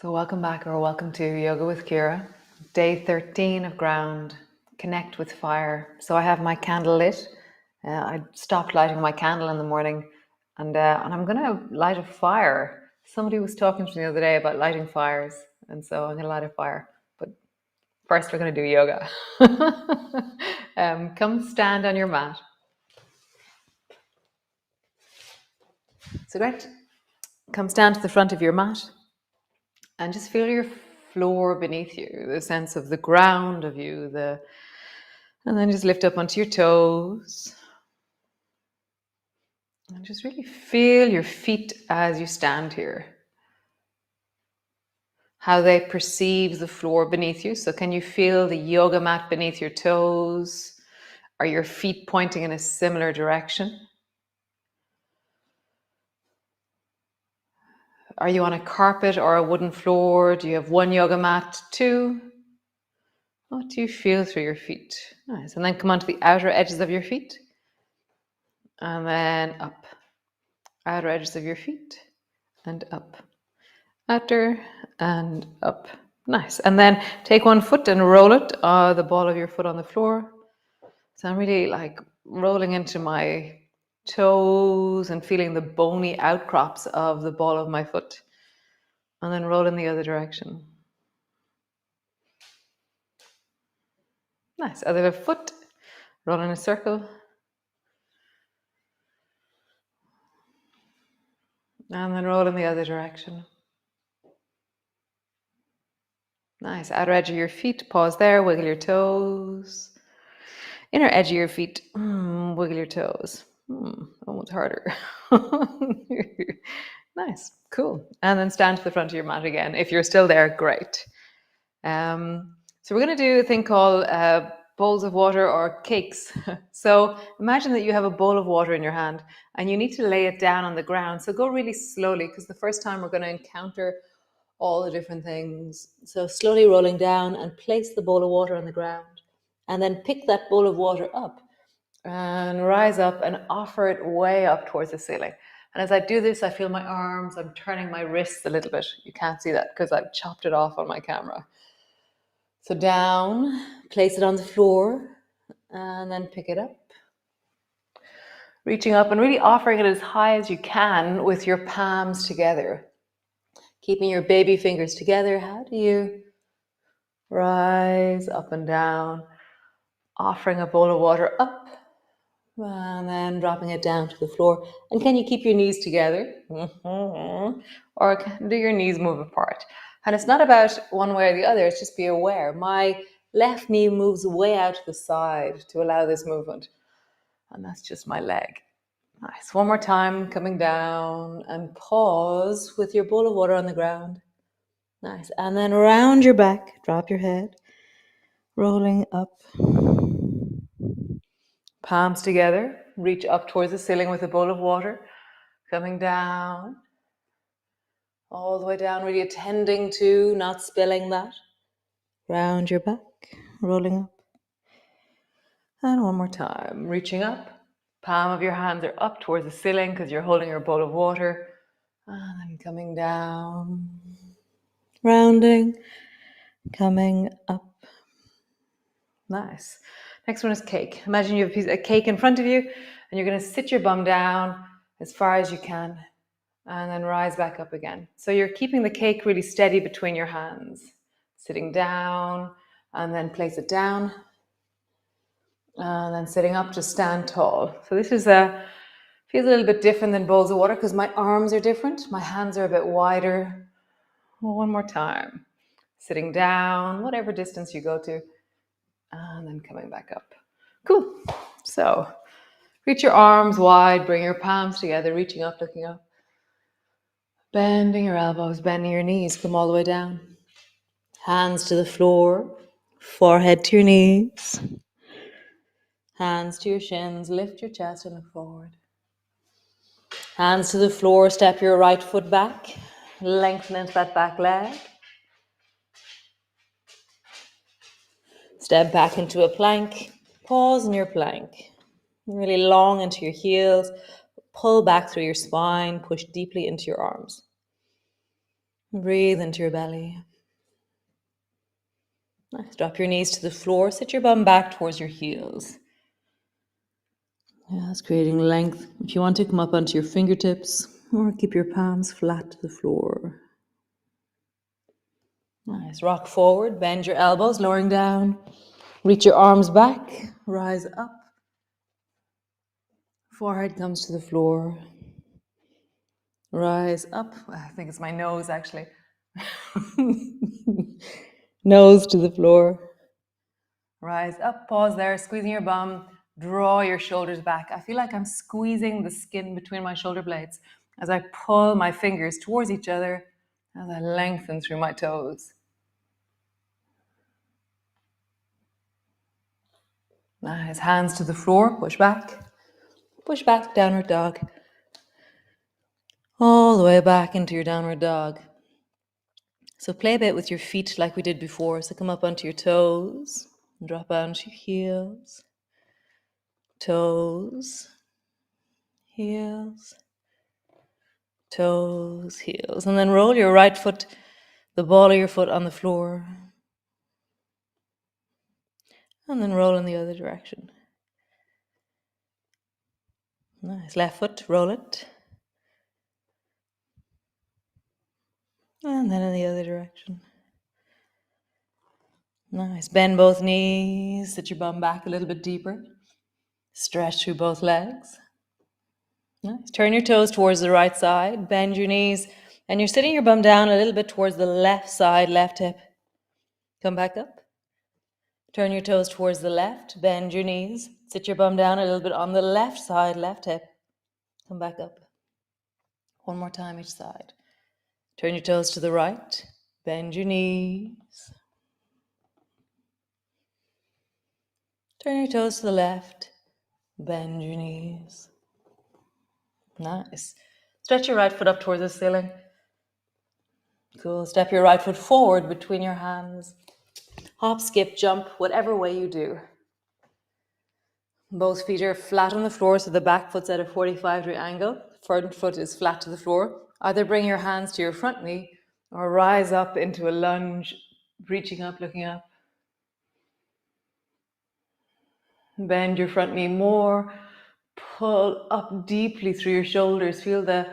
So welcome back or welcome to Yoga with Ciara, day 13 of ground, connect with fire. So I have my candle lit. I stopped lighting my candle in the morning and I'm going to light a fire. Somebody was talking to me the other day about lighting fires, and so I'm going to light a fire. But first we're going to do yoga. Come stand on your mat. So great. Come stand to the front of your mat and just feel your floor beneath you, the sense of the ground of you, and then just lift up onto your toes. And just really feel your feet as you stand here. How they perceive the floor beneath you. So can you feel the yoga mat beneath your toes? Are your feet pointing in a similar direction? Are you on a carpet or a wooden floor? Do you have one yoga mat, two? What do you feel through your feet? Nice. And then come onto the outer edges of your feet. And then up. Outer edges of your feet and up. Outer and up. Nice. And then take one foot and roll it, the ball of your foot on the floor. So I'm really like rolling into my toes and feeling the bony outcrops of the ball of my foot. And then roll in the other direction. Nice. Other foot, roll in a circle. And then roll in the other direction. Nice. Outer edge of your feet, pause there, wiggle your toes. Inner edge of your feet, wiggle your toes. Almost harder. Nice, cool. And then stand to the front of your mat again. If you're still there, great. So we're going to do a thing called bowls of water or cakes. So imagine that you have a bowl of water in your hand and you need to lay it down on the ground. So go really slowly, because the first time we're going to encounter all the different things. So slowly rolling down and place the bowl of water on the ground. And then pick that bowl of water up and rise up and offer it way up towards the ceiling. And as I do this, I feel my arms, I'm turning my wrists a little bit. You can't see that because I've chopped it off on my camera. So down, place it on the floor, and then pick it up. Reaching up and really offering it as high as you can with your palms together. Keeping your baby fingers together. How do you rise up and down? Offering a bowl of water up and then dropping it down to the floor. And can you keep your knees together? Or do your knees move apart? And it's not about one way or the other, it's just be aware. My left knee moves way out to the side to allow this movement. And that's just my leg. Nice. One more time, coming down and pause with your bowl of water on the ground. Nice. And then round your back, drop your head, rolling up. Palms together, reach up towards the ceiling with a bowl of water, coming down, all the way down, really attending to not spilling that. Round your back, rolling up. And one more time, reaching up. Palm of your hands are up towards the ceiling because you're holding your bowl of water. And then coming down, rounding, coming up. Nice. Next one is cake. Imagine you have a piece of cake in front of you and you're going to sit your bum down as far as you can and then rise back up again. So you're keeping the cake really steady between your hands. Sitting down and then place it down and then sitting up to stand tall. So this is feels a little bit different than bowls of water because my arms are different. My hands are a bit wider. One more time. Sitting down, whatever distance you go to. And then coming back up. Cool. So reach your arms wide, bring your palms together, reaching up, looking up. Bending your elbows, bending your knees, come all the way down. Hands to the floor, forehead to your knees. Hands to your shins, lift your chest and look forward. Hands to the floor, step your right foot back, lengthen into that back leg. Step back into a plank, pause in your plank. Really long into your heels, pull back through your spine, push deeply into your arms. Breathe into your belly. Nice. Drop your knees to the floor. Sit your bum back towards your heels. Yes, creating length. If you want to come up onto your fingertips or keep your palms flat to the floor. Nice. Rock forward, bend your elbows, lowering down. Reach your arms back, rise up. Forehead comes to the floor. Rise up. I think it's my nose actually. Nose to the floor. Rise up, pause there, squeezing your bum. Draw your shoulders back. I feel like I'm squeezing the skin between my shoulder blades as I pull my fingers towards each other as I lengthen through my toes. Nice. Hands to the floor, push back, downward dog. All the way back into your downward dog. So play a bit with your feet like we did before. So come up onto your toes, and drop onto your heels, toes, heels, toes, heels. And then roll your right foot, the ball of your foot on the floor. And then roll in the other direction. Nice. Left foot, roll it. And then in the other direction. Nice. Bend both knees. Sit your bum back a little bit deeper. Stretch through both legs. Nice. Turn your toes towards the right side. Bend your knees. And you're sitting your bum down a little bit towards the left side, left hip. Come back up. Turn your toes towards the left. Bend your knees. Sit your bum down a little bit on the left side, left hip. Come back up. One more time each side. Turn your toes to the right. Bend your knees. Turn your toes to the left. Bend your knees. Nice. Stretch your right foot up towards the ceiling. Cool. Step your right foot forward between your hands. Hop, skip, jump, whatever way you do. Both feet are flat on the floor, so the back foot's at a 45-degree angle. Front foot is flat to the floor. Either bring your hands to your front knee or rise up into a lunge, reaching up, looking up. Bend your front knee more. Pull up deeply through your shoulders. Feel the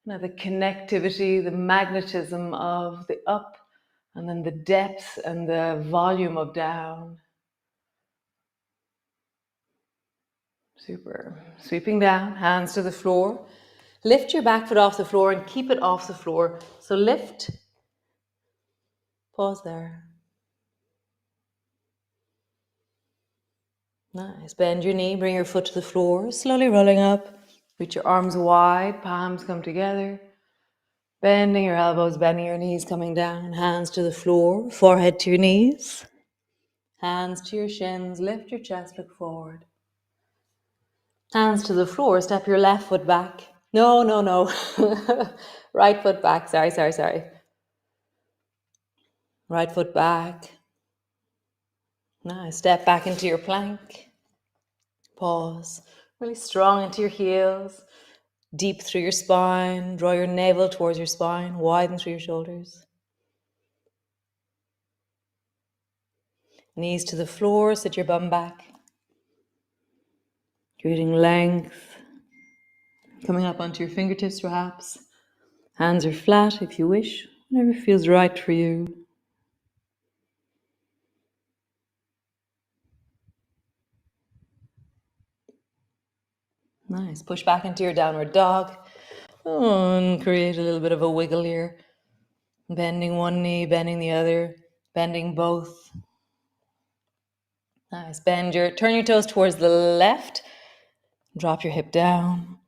connectivity, the magnetism of the up, and then the depth and the volume of down. Super. Sweeping down, hands to the floor. Lift your back foot off the floor and keep it off the floor. So lift. Pause there. Nice. Bend your knee, bring your foot to the floor. Slowly rolling up. Reach your arms wide, palms come together. Bending your elbows, bending your knees, coming down. Hands to the floor, forehead to your knees. Hands to your shins, lift your chest, look forward. Hands to the floor, step your left foot back. No. Right foot back, sorry. Right foot back. Nice, step back into your plank. Pause, really strong into your heels. Deep through your spine, draw your navel towards your spine, widen through your shoulders. Knees to the floor, sit your bum back. Creating length. Coming up onto your fingertips perhaps. Hands are flat if you wish, whatever feels right for you. Nice. Push back into your downward dog. And create a little bit of a wiggle here. Bending one knee, bending the other, bending both. Nice. Turn your toes towards the left. Drop your hip down.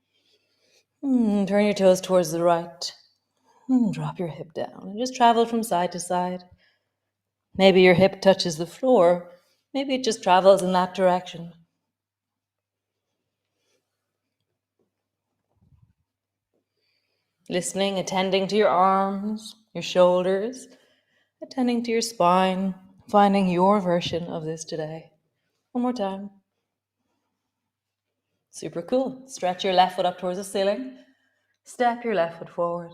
Turn your toes towards the right. Drop your hip down. And just travel from side to side. Maybe your hip touches the floor. Maybe it just travels in that direction. Listening, attending to your arms, your shoulders, attending to your spine, finding your version of this today. One more time. Super cool. Stretch your left foot up towards the ceiling. Step your left foot forward.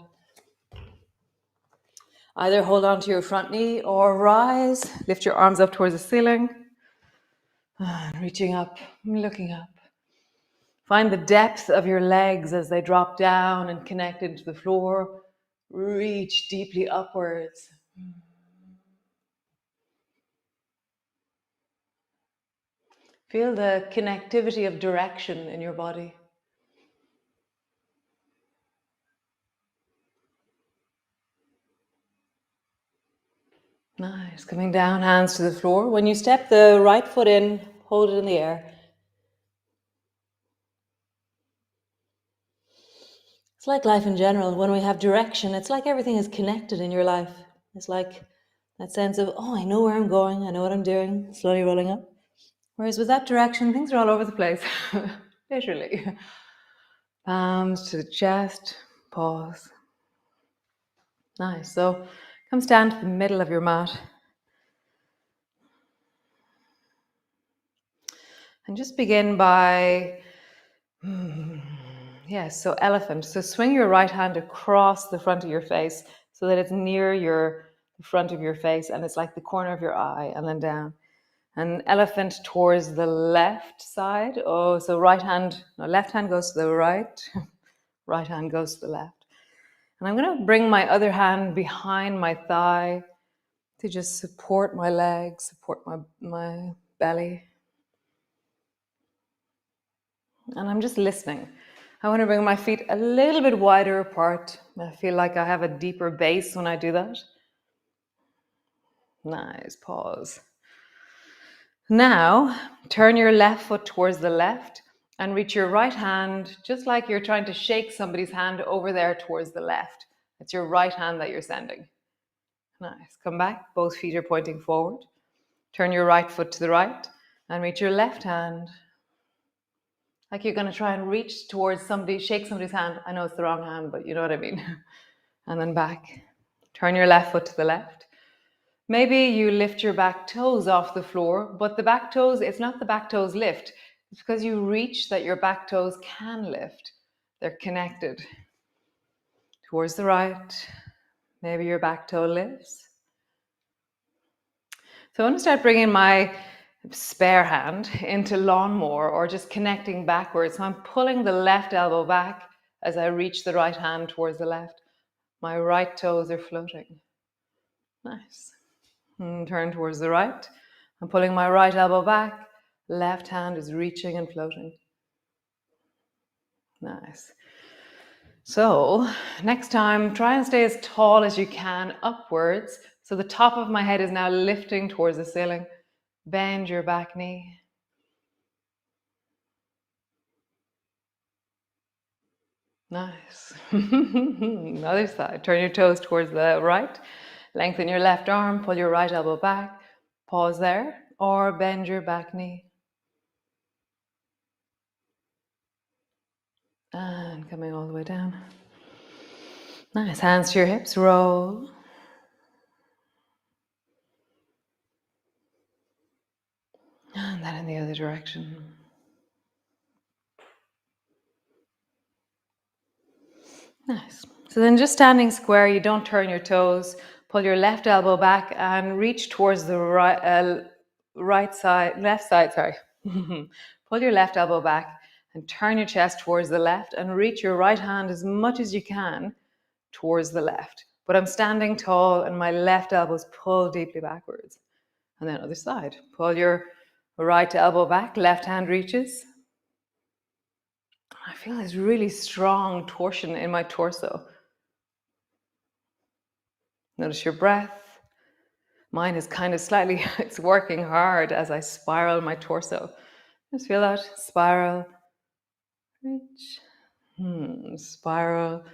Either hold on to your front knee or rise, lift your arms up towards the ceiling, and reaching up, looking up. Find the depth of your legs as they drop down and connect into the floor. Reach deeply upwards. Feel the connectivity of direction in your body. Nice. Coming down, hands to the floor. When you step the right foot in, hold it in the air. It's like life in general. When we have direction, it's like everything is connected in your life. It's like that sense of, oh, I know where I'm going, I know what I'm doing, slowly rolling up. Whereas with that direction, things are all over the place, literally. Palms to the chest, pause. Nice. So come stand to the middle of your mat. And just begin by, yes, so elephant. So swing your right hand across the front of your face so that it's near the front of your face and it's like the corner of your eye, and then down. And elephant towards the left side. Oh, so left hand goes to the right, right hand goes to the left. And I'm going to bring my other hand behind my thigh to just support my legs, support my belly. And I'm just listening. I want to bring my feet a little bit wider apart. I feel like I have a deeper base when I do that. Nice, pause. Now, turn your left foot towards the left and reach your right hand, just like you're trying to shake somebody's hand over there towards the left. It's your right hand that you're sending. Nice. Come back. Both feet are pointing forward. Turn your right foot to the right and reach your left hand. Like you're going to try and reach towards somebody, shake somebody's hand. I know it's the wrong hand, but you know what I mean. And then back. Turn your left foot to the left. Maybe you lift your back toes off the floor, but the back toes, it's not the back toes lift. It's because you reach that your back toes can lift. They're connected. Towards the right. Maybe your back toe lifts. So I want to start bringing my spare hand into lawnmower or just connecting backwards. So I'm pulling the left elbow back as I reach the right hand towards the left. My right toes are floating. Nice. And turn towards the right. I'm pulling my right elbow back. Left hand is reaching and floating. Nice. So next time, try and stay as tall as you can upwards. So the top of my head is now lifting towards the ceiling. Bend your back knee. Nice. Other side. Turn your toes towards the right. Lengthen your left arm. Pull your right elbow back. Pause there. Or bend your back knee. And coming all the way down. Nice. Hands to your hips. Roll. And then in the other direction. Nice. So then just standing square, you don't turn your toes. Pull your left elbow back and reach towards the left side, sorry. Pull your left elbow back and turn your chest towards the left and reach your right hand as much as you can towards the left. But I'm standing tall and my left elbow's pulled deeply backwards. And then other side. Pull your right elbow back, left hand reaches. I feel this really strong torsion in my torso. Notice your breath. Mine is kind of slightly, it's working hard as I spiral my torso. Just feel that. Spiral. Reach. Spiral.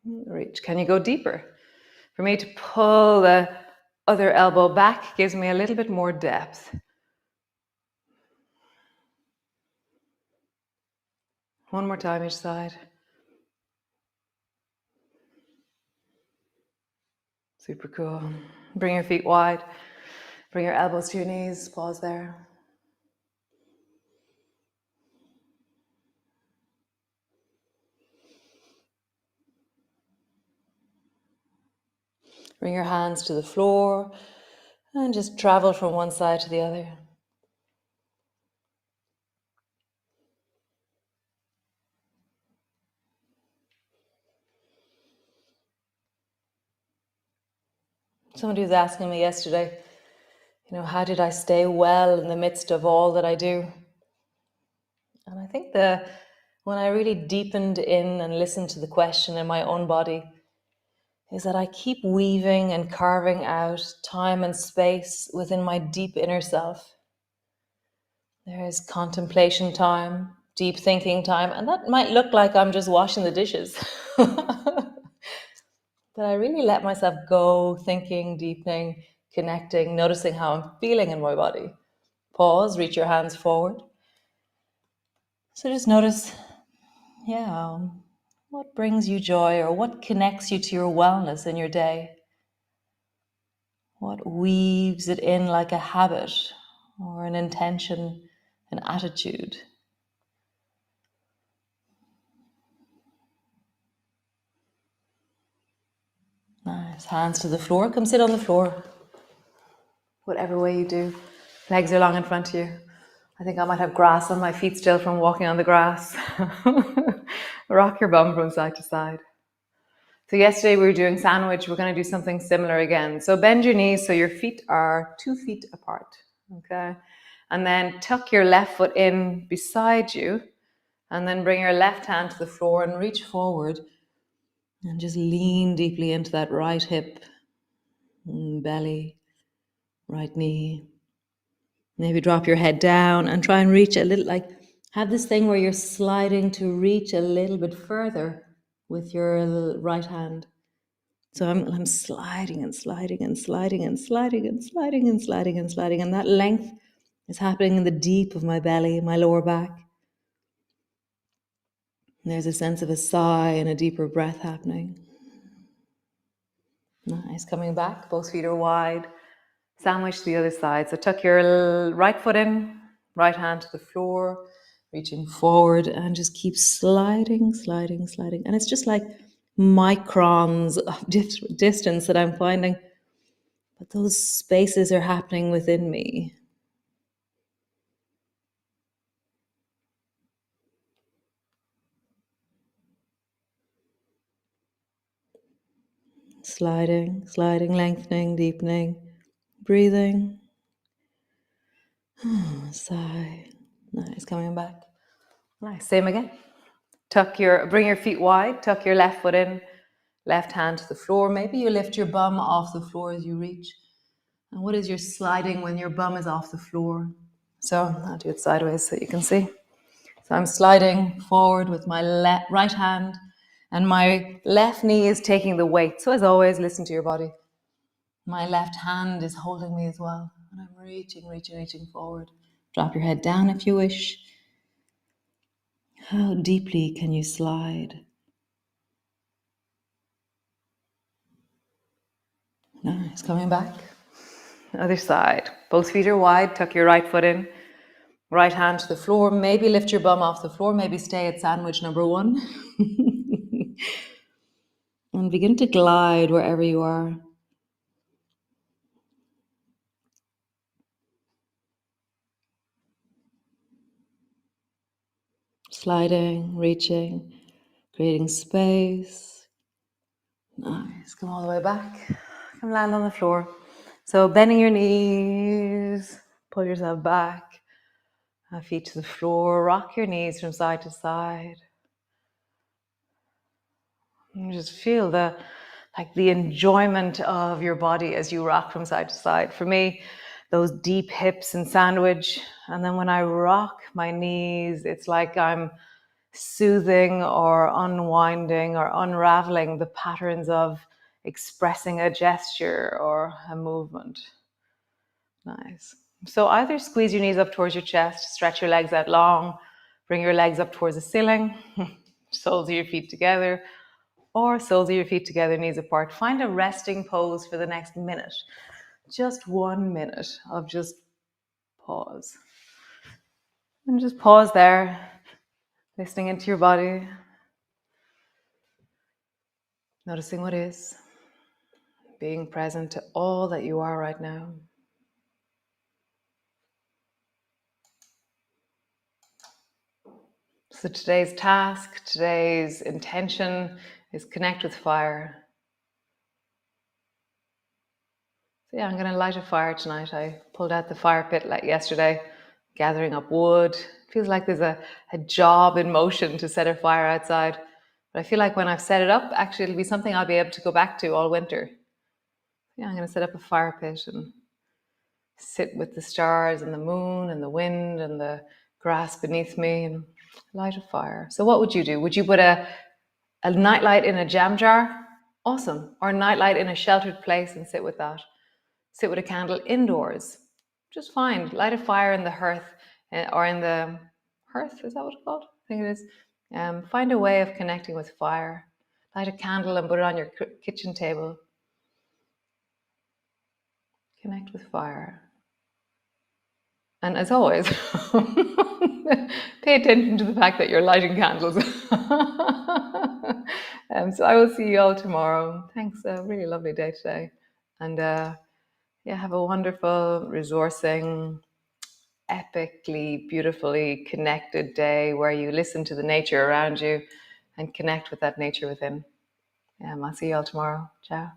Reach. Can you go deeper? For me to pull the other elbow back gives me a little bit more depth. One more time each side. Super cool. Bring your feet wide. Bring your elbows to your knees. Pause there. Bring your hands to the floor and just travel from one side to the other. Somebody was asking me yesterday, how did I stay well in the midst of all that I do? And I think when I really deepened in and listened to the question in my own body, is that I keep weaving and carving out time and space within my deep inner self. There is contemplation time, deep thinking time, and that might look like I'm just washing the dishes. But I really let myself go, thinking, deepening, connecting, noticing how I'm feeling in my body. Pause, reach your hands forward. So just notice, what brings you joy or what connects you to your wellness in your day? What weaves it in like a habit or an intention, an attitude? Nice. Hands to the floor. Come sit on the floor. Whatever way you do. Legs are long in front of you. I think I might have grass on my feet still from walking on the grass. Rock your bum from side to side. So yesterday we were doing sandwich. We're going to do something similar again. So bend your knees so your feet are 2 feet apart. Okay. And then tuck your left foot in beside you. And then bring your left hand to the floor and reach forward. And just lean deeply into that right hip, belly, right knee. Maybe drop your head down and try and reach a little, have this thing where you're sliding to reach a little bit further with your right hand. So I'm sliding and sliding and sliding and sliding and sliding and sliding and sliding. And that length is happening in the deep of my belly, my lower back. And there's a sense of a sigh and a deeper breath happening. Nice. Coming back, both feet are wide. Sandwich to the other side. So tuck your right foot in, right hand to the floor, reaching forward, and just keep sliding, sliding, sliding. And it's just like microns of distance that I'm finding. But those spaces are happening within me. Sliding, sliding, lengthening, deepening, breathing. Sigh. Nice, coming back. Nice, same again. Bring your feet wide, tuck your left foot in, left hand to the floor. Maybe you lift your bum off the floor as you reach. And what is your sliding when your bum is off the floor? So I'll do it sideways so you can see. So I'm sliding forward with my right hand and my left knee is taking the weight. So as always, listen to your body. My left hand is holding me as well. And I'm reaching, reaching, reaching forward. Drop your head down if you wish. How deeply can you slide? Nice, coming back. Other side. Both feet are wide. Tuck your right foot in. Right hand to the floor. Maybe lift your bum off the floor. Maybe stay at sandwich number 1. And begin to glide wherever you are. Sliding, reaching, creating space. Nice. Come all the way back. Come land on the floor. So bending your knees. Pull yourself back. Feet to the floor. Rock your knees from side to side. You just feel the enjoyment of your body as you rock from side to side. For me, those deep hips and sandwich. And then when I rock my knees, it's like I'm soothing or unwinding or unraveling the patterns of expressing a gesture or a movement. Nice. So either squeeze your knees up towards your chest, stretch your legs out long, bring your legs up towards the ceiling, soles of your feet together, or soles of your feet together, knees apart. Find a resting pose for the next minute. Just 1 minute of just pause. And just pause there, listening into your body, noticing what is, being present to all that you are right now. So today's task, today's intention is connect with fire. So yeah, I'm going to light a fire tonight. I pulled out the fire pit like yesterday, gathering up wood. Feels like there's a job in motion to set a fire outside. But I feel like when I've set it up, actually it'll be something I'll be able to go back to all winter. Yeah, I'm going to set up a fire pit and sit with the stars and the moon and the wind and the grass beneath me and light a fire. So what would you do? Would you put a nightlight in a jam jar? Awesome. Or a nightlight in a sheltered place and sit with that. Sit with a candle indoors. Just fine. Light a fire in the hearth or in the hearth. Is that what it's called? I think it is. Find a way of connecting with fire. Light a candle and put it on your kitchen table. Connect with fire. And as always, pay attention to the fact that you're lighting candles. So I will see you all tomorrow. Thanks. A really lovely day today. And yeah, have a wonderful, resourcing, epically, beautifully connected day where you listen to the nature around you and connect with that nature within. I'll see you all tomorrow. Ciao.